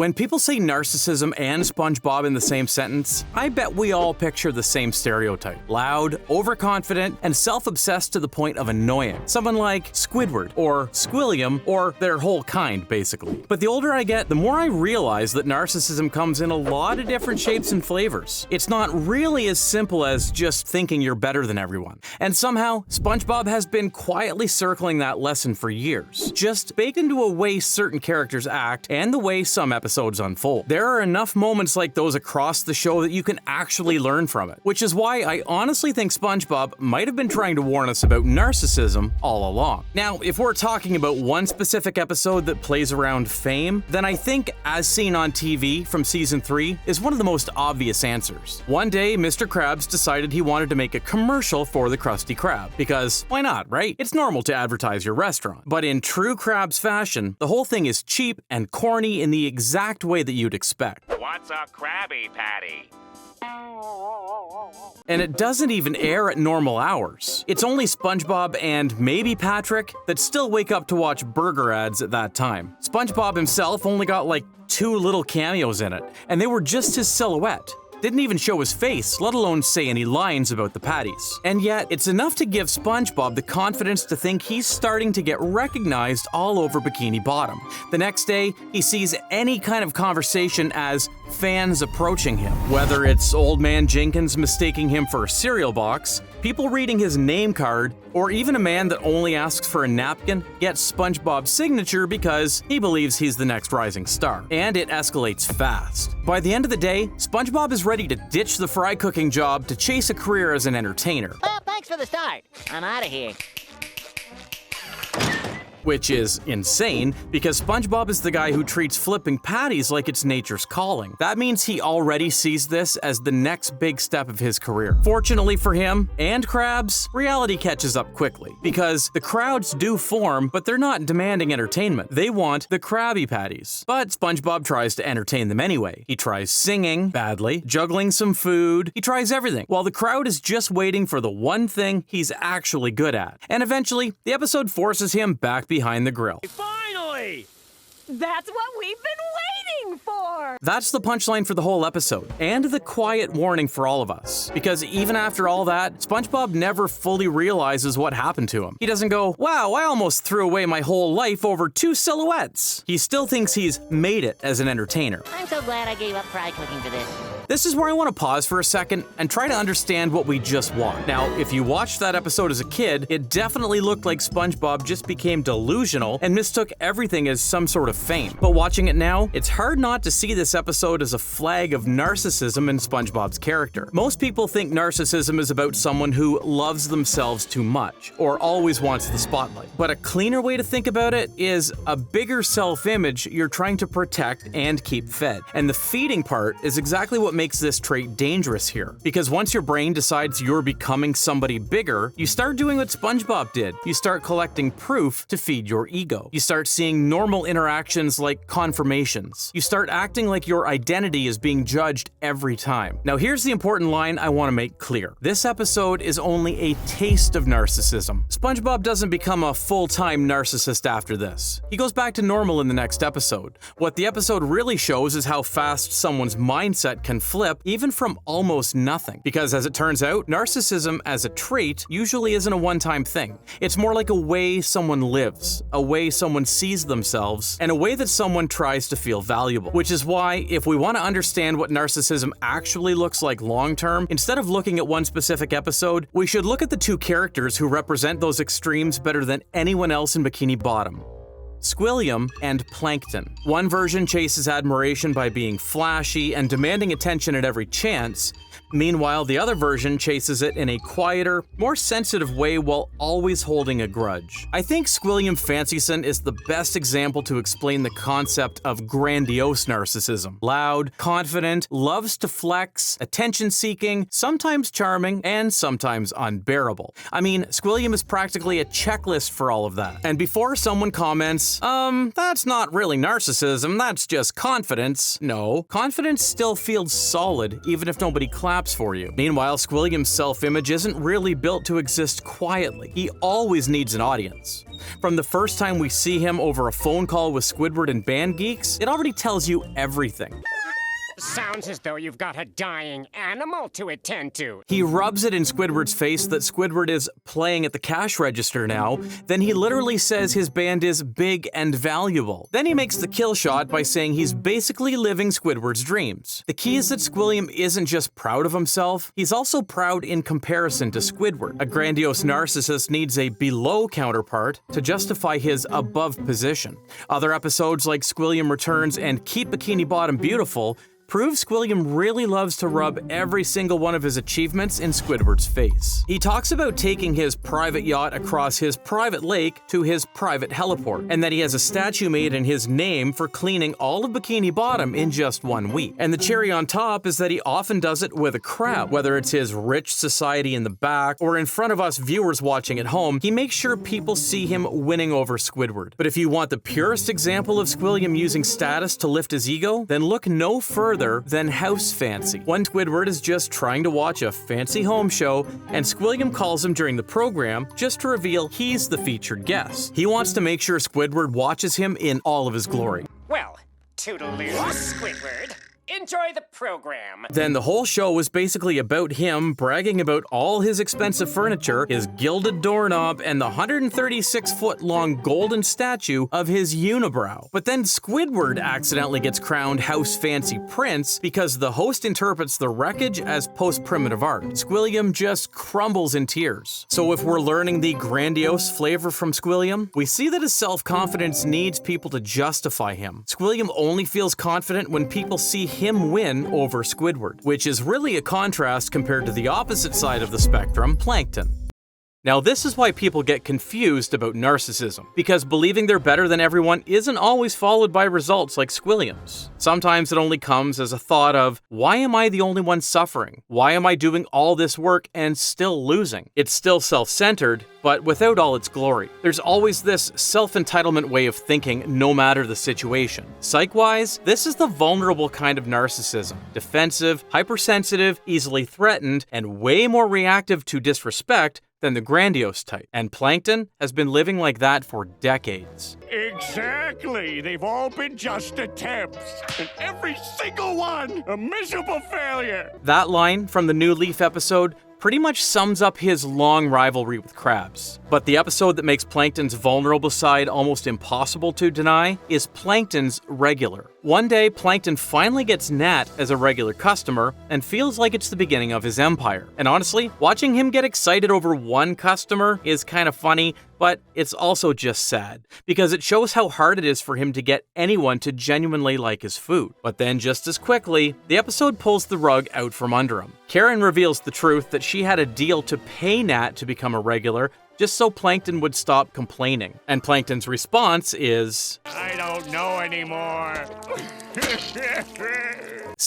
When people say narcissism and SpongeBob in the same sentence, I bet we all picture the same stereotype. Loud, overconfident, and self-obsessed to the point of annoying. Someone like Squidward, or Squilliam, or their whole kind, basically. But the older I get, the more I realize that narcissism comes in a lot of different shapes and flavors. It's not really as simple as just thinking you're better than everyone. And somehow, SpongeBob has been quietly circling that lesson for years, just baked into a way certain characters act and the way some episodes unfold. There are enough moments like those across the show that you can actually learn from it, which is why I honestly think SpongeBob might have been trying to warn us about narcissism all along. Now, if we're talking about one specific episode that plays around fame, then I think As Seen on TV from season 3 is one of the most obvious answers. One day, Mr. Krabs decided he wanted to make a commercial for the Krusty Krab, because why not, right? It's normal to advertise your restaurant. But in true Krabs fashion, the whole thing is cheap and corny in the exact way that you'd expect. What's a Krabby Patty? And it doesn't even air at normal hours. It's only SpongeBob and maybe Patrick that still wake up to watch burger ads at that time. SpongeBob himself only got like 2 little cameos in it, and they were just his silhouette. Didn't even show his face, let alone say any lines about the patties. And yet, it's enough to give SpongeBob the confidence to think he's starting to get recognized all over Bikini Bottom. The next day, he sees any kind of conversation as fans approaching him. Whether it's Old Man Jenkins mistaking him for a cereal box, people reading his name card, or even a man that only asks for a napkin gets SpongeBob's signature because he believes he's the next rising star. And it escalates fast. By the end of the day, SpongeBob is ready to ditch the fry cooking job to chase a career as an entertainer. Well, thanks for the start. I'm out of here. Which is insane, because SpongeBob is the guy who treats flipping patties like it's nature's calling. That means he already sees this as the next big step of his career. Fortunately for him and Krabs, reality catches up quickly, because the crowds do form, but they're not demanding entertainment. They want the Krabby Patties. But SpongeBob tries to entertain them anyway. He tries singing, badly, juggling some food, he tries everything, while the crowd is just waiting for the one thing he's actually good at. And eventually, the episode forces him back behind the grill. Finally! That's what we've been waiting for! That's the punchline for the whole episode, and the quiet warning for all of us. Because even after all that, SpongeBob never fully realizes what happened to him. He doesn't go, wow, I almost threw away my whole life over 2 silhouettes. He still thinks he's made it as an entertainer. I'm so glad I gave up fry cooking for this. This is where I want to pause for a second and try to understand what we just watched. Now, if you watched that episode as a kid, it definitely looked like SpongeBob just became delusional and mistook everything as some sort of fame. But watching it now, it's hard not to see this episode as a flag of narcissism in SpongeBob's character. Most people think narcissism is about someone who loves themselves too much, or always wants the spotlight. But a cleaner way to think about it is a bigger self-image you're trying to protect and keep fed. And the feeding part is exactly what makes this trait dangerous here. Because once your brain decides you're becoming somebody bigger, you start doing what SpongeBob did. You start collecting proof to feed your ego. You start seeing normal interactions like confirmations. You start acting like your identity is being judged every time. Now here's the important line I want to make clear. This episode is only a taste of narcissism. SpongeBob doesn't become a full-time narcissist after this. He goes back to normal in the next episode. What the episode really shows is how fast someone's mindset can flip even from almost nothing. Because as it turns out, narcissism as a trait usually isn't a one-time thing. It's more like a way someone lives, a way someone sees themselves, and a way that someone tries to feel valuable. Which is why, if we want to understand what narcissism actually looks like long-term, instead of looking at one specific episode, we should look at the 2 characters who represent those extremes better than anyone else in Bikini Bottom. Squilliam and Plankton. One version chases admiration by being flashy and demanding attention at every chance. Meanwhile, the other version chases it in a quieter, more sensitive way while always holding a grudge. I think Squilliam Fancyson is the best example to explain the concept of grandiose narcissism. Loud, confident, loves to flex, attention-seeking, sometimes charming, and sometimes unbearable. I mean, Squilliam is practically a checklist for all of that. And before someone comments, says, that's not really narcissism, that's just confidence. No, confidence still feels solid even if nobody claps for you. Meanwhile, Squilliam's self-image isn't really built to exist quietly. He always needs an audience. From the first time we see him over a phone call with Squidward and Band Geeks, it already tells you everything. Sounds as though you've got a dying animal to attend to. He rubs it in Squidward's face that Squidward is playing at the cash register now. Then he literally says his band is big and valuable. Then he makes the kill shot by saying he's basically living Squidward's dreams. The key is that Squilliam isn't just proud of himself, he's also proud in comparison to Squidward. A grandiose narcissist needs a below counterpart to justify his above position. Other episodes like Squilliam Returns and Keep Bikini Bottom Beautiful prove Squilliam really loves to rub every single one of his achievements in Squidward's face. He talks about taking his private yacht across his private lake to his private heliport, and that he has a statue made in his name for cleaning all of Bikini Bottom in just 1 week. And the cherry on top is that he often does it with a crowd. Whether it's his rich society in the back or in front of us viewers watching at home, he makes sure people see him winning over Squidward. But if you want the purest example of Squilliam using status to lift his ego, then look no further than House Fancy. One Squidward is just trying to watch a fancy home show, and Squilliam calls him during the program just to reveal he's the featured guest. He wants to make sure Squidward watches him in all of his glory. Well, toodaloo, Squidward. Enjoy the program. Then the whole show was basically about him bragging about all his expensive furniture, his gilded doorknob, and the 136-foot-long golden statue of his unibrow. But then Squidward accidentally gets crowned House Fancy Prince because the host interprets the wreckage as post-primitive art. Squilliam just crumbles in tears. So if we're learning the grandiose flavor from Squilliam, we see that his self-confidence needs people to justify him. Squilliam only feels confident when people see him win over Squidward, which is really a contrast compared to the opposite side of the spectrum, Plankton. Now this is why people get confused about narcissism, because believing they're better than everyone isn't always followed by results like Squilliam's. Sometimes it only comes as a thought of, why am I the only one suffering? Why am I doing all this work and still losing? It's still self-centered, but without all its glory. There's always this self-entitlement way of thinking no matter the situation. Psych-wise, this is the vulnerable kind of narcissism. Defensive, hypersensitive, easily threatened, and way more reactive to disrespect than the grandiose type. And Plankton has been living like that for decades. Exactly. They've all been just attempts. And every single one a miserable failure. That line from the new Leaf episode pretty much sums up his long rivalry with Krabs. But the episode that makes Plankton's vulnerable side almost impossible to deny is Plankton's regular. One day, Plankton finally gets Nat as a regular customer and feels like it's the beginning of his empire. And honestly, watching him get excited over one customer is kind of funny, but it's also just sad, because it shows how hard it is for him to get anyone to genuinely like his food. But then just as quickly, the episode pulls the rug out from under him. Karen reveals the truth that she had a deal to pay Nat to become a regular, just so Plankton would stop complaining. And Plankton's response is, I don't know anymore.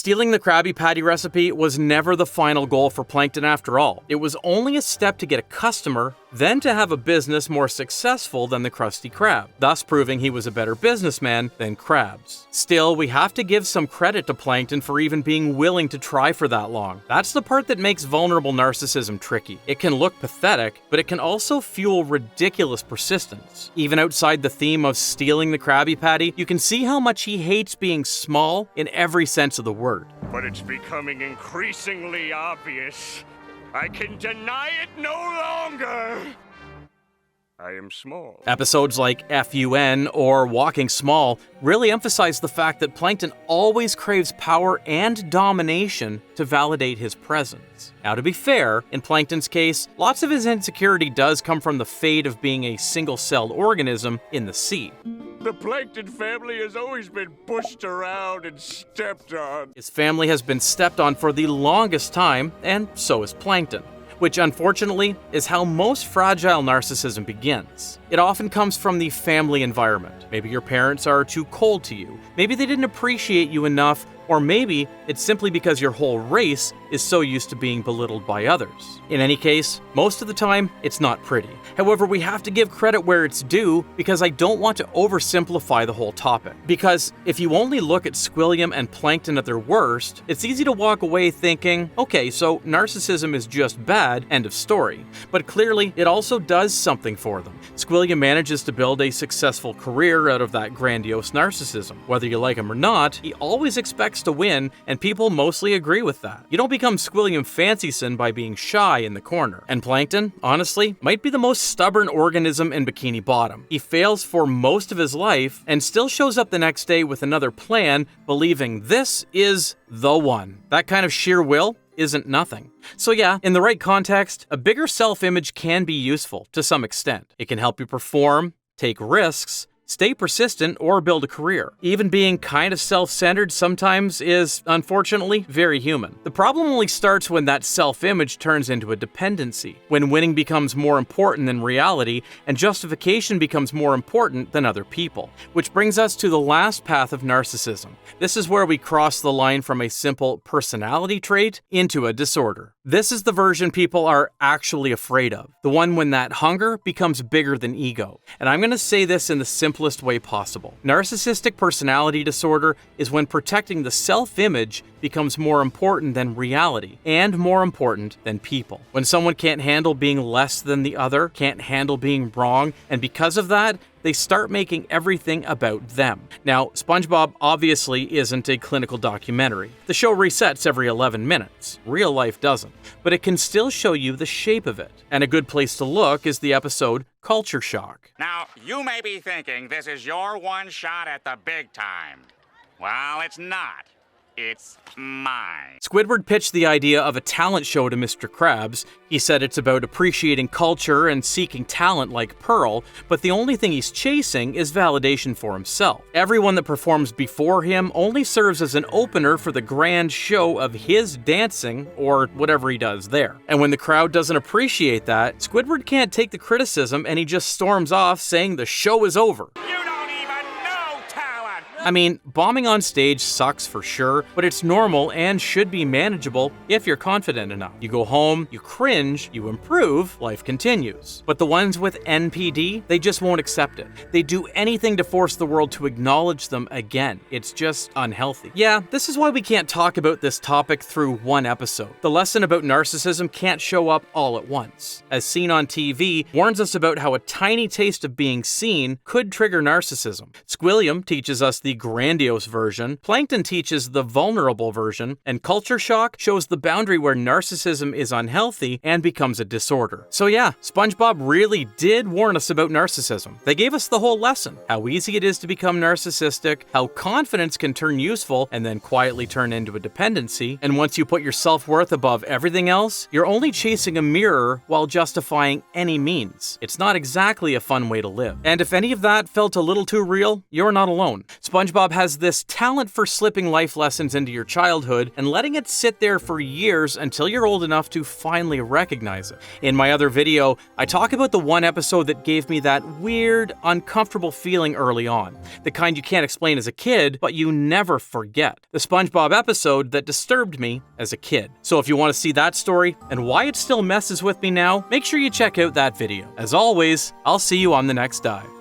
stealing the Krabby Patty recipe was never the final goal for Plankton after all. It was only a step to get a customer, then to have a business more successful than the Krusty Krab, thus proving he was a better businessman than Krabs. Still, we have to give some credit to Plankton for even being willing to try for that long. That's the part that makes vulnerable narcissism tricky. It can look pathetic, but it can also fuel ridiculous persistence. Even outside the theme of stealing the Krabby Patty, you can see how much he hates being small in every sense of the word. But it's becoming increasingly obvious. I can deny it no longer. I am small. Episodes like FUN or Walking Small really emphasize the fact that Plankton always craves power and domination to validate his presence. Now, to be fair, in Plankton's case, lots of his insecurity does come from the fate of being a single-celled organism in the sea. The Plankton family has always been pushed around and stepped on. His family has been stepped on for the longest time, and so is Plankton, which unfortunately is how most fragile narcissism begins. It often comes from the family environment. Maybe your parents are too cold to you. Maybe they didn't appreciate you enough, or maybe it's simply because your whole race is so used to being belittled by others. In any case, most of the time, it's not pretty. However, we have to give credit where it's due because I don't want to oversimplify the whole topic. Because if you only look at Squilliam and Plankton at their worst, it's easy to walk away thinking, okay, so narcissism is just bad, end of story. But clearly, it also does something for them. Squilliam manages to build a successful career out of that grandiose narcissism. Whether you like him or not, he always expects to win, and people mostly agree with that. You don't become Squilliam Fancyson by being shy in the corner. And Plankton, honestly, might be the most stubborn organism in Bikini Bottom. He fails for most of his life and still shows up the next day with another plan, believing this is the one. That kind of sheer will isn't nothing. So yeah, in the right context, a bigger self-image can be useful to some extent. It can help you perform, take risks, stay persistent, or build a career. Even being kind of self-centered sometimes is, unfortunately, very human. The problem only starts when that self-image turns into a dependency, when winning becomes more important than reality, and justification becomes more important than other people. Which brings us to the last path of narcissism. This is where we cross the line from a simple personality trait into a disorder. This is the version people are actually afraid of, the one when that hunger becomes bigger than ego. And I'm going to say this in the simplest way possible. Narcissistic personality disorder is when protecting the self-image becomes more important than reality, and more important than people. When someone can't handle being less than the other, can't handle being wrong, and because of that, they start making everything about them. Now, Spongebob obviously isn't a clinical documentary. The show resets every 11 minutes. Real life doesn't. But it can still show you the shape of it. And a good place to look is the episode Culture Shock. Now, you may be thinking this is your one shot at the big time. Well, it's not. It's mine. Squidward pitched the idea of a talent show to Mr. Krabs. He said it's about appreciating culture and seeking talent like Pearl, but the only thing he's chasing is validation for himself. Everyone that performs before him only serves as an opener for the grand show of his dancing, or whatever he does there. And when the crowd doesn't appreciate that, Squidward can't take the criticism and he just storms off saying the show is over. I mean, bombing on stage sucks for sure, but it's normal and should be manageable if you're confident enough. You go home, you cringe, you improve, life continues. But the ones with NPD, they just won't accept it. They do anything to force the world to acknowledge them again. It's just unhealthy. Yeah, this is why we can't talk about this topic through one episode. The lesson about narcissism can't show up all at once. As Seen on TV warns us about how a tiny taste of being seen could trigger narcissism. Squilliam teaches us the grandiose version, Plankton teaches the vulnerable version, and Culture Shock shows the boundary where narcissism is unhealthy and becomes a disorder. So yeah, Spongebob really did warn us about narcissism. They gave us the whole lesson, how easy it is to become narcissistic, how confidence can turn useful and then quietly turn into a dependency, and once you put your self-worth above everything else, you're only chasing a mirror while justifying any means. It's not exactly a fun way to live. And if any of that felt a little too real, you're not alone. Spongebob has this talent for slipping life lessons into your childhood and letting it sit there for years until you're old enough to finally recognize it. In my other video, I talk about the one episode that gave me that weird, uncomfortable feeling early on. The kind you can't explain as a kid, but you never forget. The SpongeBob episode that disturbed me as a kid. So if you want to see that story and why it still messes with me now, make sure you check out that video. As always, I'll see you on the next dive.